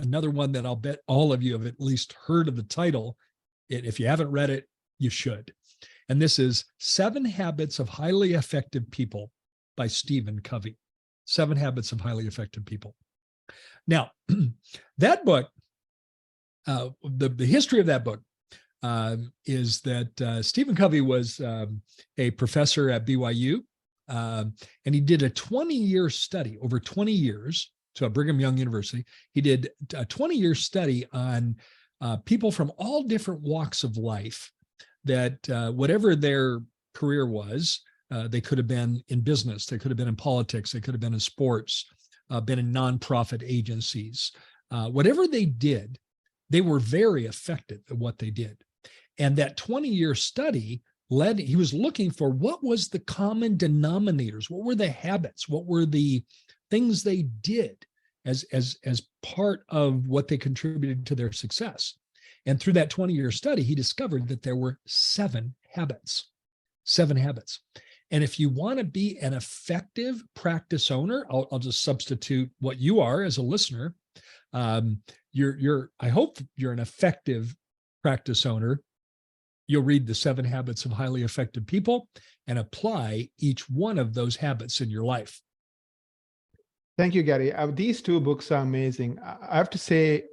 Another one that I'll bet all of you have at least heard of the title. If you haven't read it, you should. And this is 7 Habits of Highly Effective People by Stephen Covey. 7 Habits of Highly Effective People. Now, that book, the history of that book is that Stephen Covey was a professor at BYU, and he did a 20-year study, over 20 years, to Brigham Young University. He did a 20-year study on people from all different walks of life that whatever their career was, they could have been in business, they could have been in politics, they could have been in sports, been in nonprofit agencies. Whatever they did, they were very effective at what they did. And that 20-year study he was looking for what was the common denominators, what were the habits, what were the things they did as part of what they contributed to their success. And through that 20-year study, he discovered that there were 7 habits. 7 habits. And if you want to be an effective practice owner, I'll just substitute what you are as a listener. I hope you're an effective practice owner. You'll read the 7 Habits of Highly Effective People and apply each one of those habits in your life. Thank you, Gary. These 2 books are amazing. I have to say,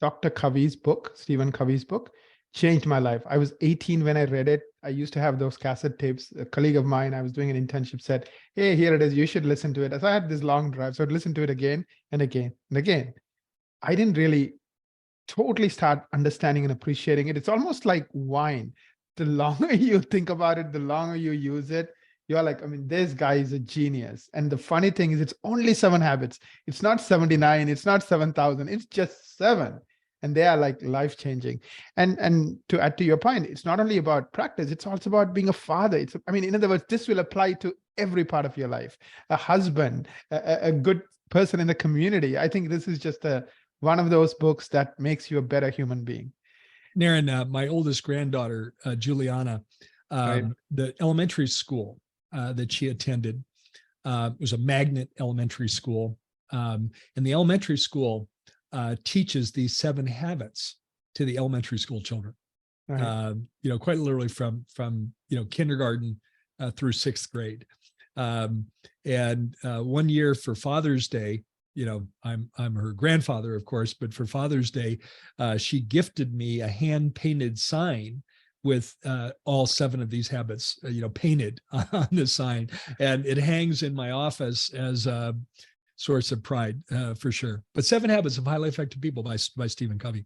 Dr. Covey's book, Stephen Covey's book, changed my life. I was 18 when I read it. I used to have those cassette tapes. A colleague of mine, I was doing an internship, said, hey, here it is. You should listen to it. So I had this long drive. So I'd listen to it again and again and again. I didn't really totally start understanding and appreciating it. It's almost like wine. The longer you think about it, the longer you use it, you're like, I mean, this guy is a genius. And the funny thing is, it's only 7 habits. It's not 79. It's not 7,000. It's just 7. And they are like life-changing. And to add to your point, it's not only about practice, it's also about being a father. In other words, this will apply to every part of your life. A husband, a good person in the community. I think this is just one of those books that makes you a better human being. Naren, my oldest granddaughter, Juliana, Right. the elementary school that she attended was a magnet elementary school. And the elementary school teaches these 7 habits to the elementary school children. Right. Quite literally from kindergarten through 6th grade. And one year for Father's Day, I'm her grandfather, of course, but for Father's Day, she gifted me a hand-painted sign with all 7 of these habits, painted on the sign, and it hangs in my office as a source of pride for sure. But 7 Habits of Highly Effective People by Stephen Covey.